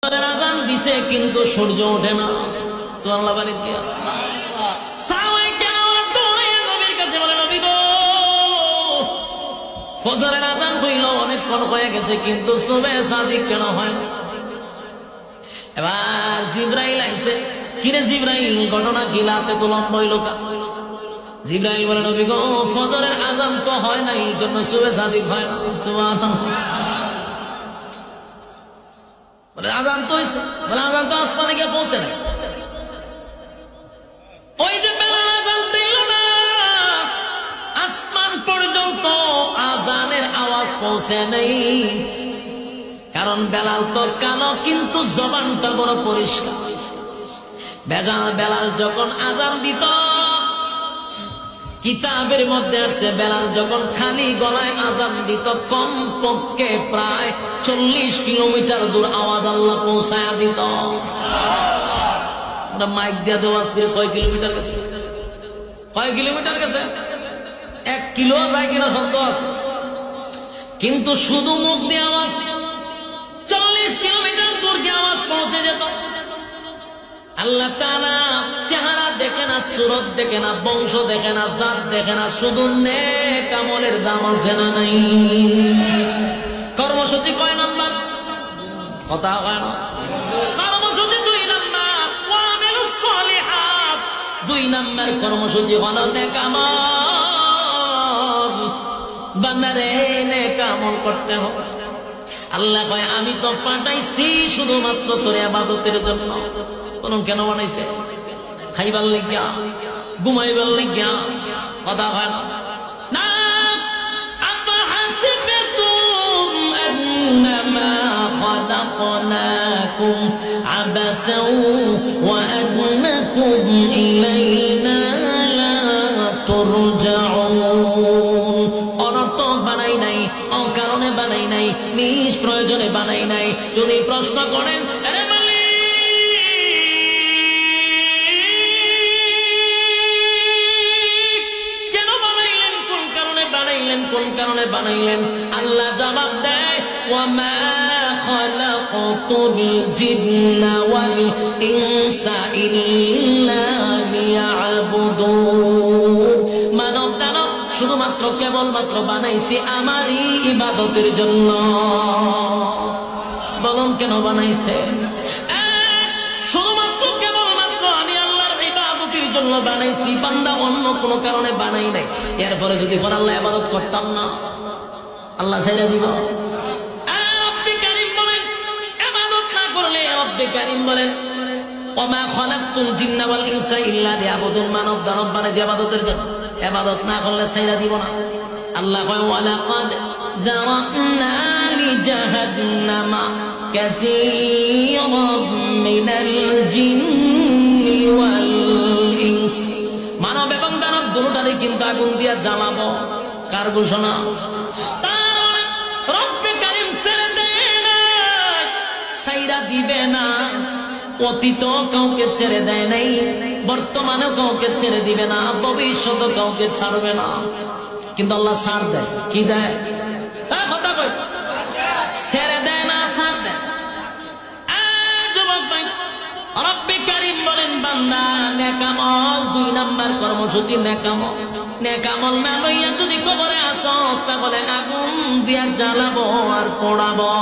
আযান দিছে কিন্তু সূর্য ওঠে না। সুবহানাল্লাহ বলেন কি? সাহাবায়ে কেরাম দৌড়ে নবীর কাছে বলে, নবী গো, ফজরের আযান হইল, অনেকক্ষণ হয়ে গেছে, কিন্তু সুবহে সাদিক কেন হয় না? এবার জিবরাইল আইছে। কিরে জিবরাইল, ঘটনা কি? রাতে তো লম্বা হইল কা? জিবরাইল বলে, নবী গো, ফজরের আযান তো হয় না, এই জন্য সুবহে সাদিক হয় না। সুবহানাল্লাহ। বলে আযান তো হইছে। বলে আযান তো আসমানে গিয়ে পৌঁছে নাই। ওই যে বেলাল আযান দিল না, আসমান পর্যন্ত আযানের আওয়াজ পৌঁছে নাই। কারণ বেলাল তো কালো, কিন্তু জবানটা বড় পরিষ্কার। বেলাল যখন আযান দিত, কিতাবের মধ্যে আসছে, বেলাল যখন খালি গলায় আযান দিত, কমপক্ষে প্রায় 40 কিলোমিটার দূর আওয়াজ আল্লাহ পৌঁছায়া দিত। আমরা মাইক দিয়ে দেওয়া আজকে কয় কিলোমিটার গেছে? কয় কিলোমিটার গেছে? 1 কিলো যায় কিনা সন্দেহ আছে। কিন্তু শুধু মুখ দিয়ে আওয়াজ 40 কিলোমিটার দূর দিয়ে আওয়াজ পৌঁছে যেত। আল্লাহ তাআলা চেহারা দেখে না, সুরত দেখে না, বংশ দেখে না, জাত দেখে না, শুধু নেক আমলের দাম আছে না নাই? কর্মসূচি কয় নাম্বার? কথা হয় না। কর্মসূচি 2 নাম্বার, ওয়ামিলুস সলিহাত। 2 নাম্বার কর্মসূচি হলো নেক আমল। বান্দারে নেক আমল করতে হবে। আল্লাহ কয়, আমি তো পাঠাইছি শুধুমাত্র তোর ইবাদতের জন্য। বলুন কেন বানাইছে? খাইবার লাগিয়া, ঘুমাইবার লাগিয়া? কথা হয় না। না, আফাহাসিবতুম আন্নামা খালাকনাকুম আবাসাও ওয়া আন্নাকুম ইলাইনা লা তুরজাউন। অনর্থক বানাই নাই, অকারণে বানাই নাই, নিজ প্রয়োজনে বানাই নাই। যদি প্রশ্ন করেন, আরে কোন কারণে বানাইলেন, আল্লাহ জবাব দেয়, ওয়ামা খালাকতুল জিন্না ওয়াল ইনসা ইল্লা লিয়াবুদুন। মানব দানব শুধুমাত্র কেবলমাত্র বানাইছি আমারই ইবাদতের জন্য। বলুন কেন বানাইছে? শুধুমাত্র কেবলমাত্র আমি আল্লাহর ইবাদতের জন্য বানাইছি, বান্দা অন্য কোনো কারণে বানাই নাই। এরপরে যদি কোন আল্লাহ ইবাদত করতাম না, আল্লাহ ছেড়ে দিব? রব্বে কারীম বলেন, ইবাদত না করলে রব্বে কারীম বলেন, ওমা খালাকতুল জিন্না ওয়াল ইনসা ইল্লা লিয়াবুদুন। মানব দানব বানাইছি ইবাদতের জন্য, ইবাদত না করলে ছেড়ে দিব না। আল্লাহ কয়, ওয়ালাকাদ যারানা লিজাহান্নামা কাসীরাম মিনাল জিন্নি ওয়াল ইনস। মানব এবং দানব দুটোটারে কিন্তু আগুন দিয়া জ্বালাবো। কার ঘোষণা? রব্বে কারীম ছেড়ে দেয় না, ছাইরা দিবে না। অতীত কাউকে ছেড়ে দেয় নাই, বর্তমানেও কাউকে ছেড়ে দিবে না, ভবিষ্যতেও কাউকে ছাড়বে না। কিন্তু আল্লাহ ছাড় দেয়। কি দেয়? কথা কই, ছেড়ে দেয় না, ছাড় দেয়। যুবক ভাই, রব্বে কারীম বলেন, বান্দা নেক আমল 2 নাম্বার কর্মসূচি নেক আমল। নেক আমল না লইয়া যদি কবরে আসস, তাহলে আগুন দিয়া জ্বালাবো আর পোড়াবো।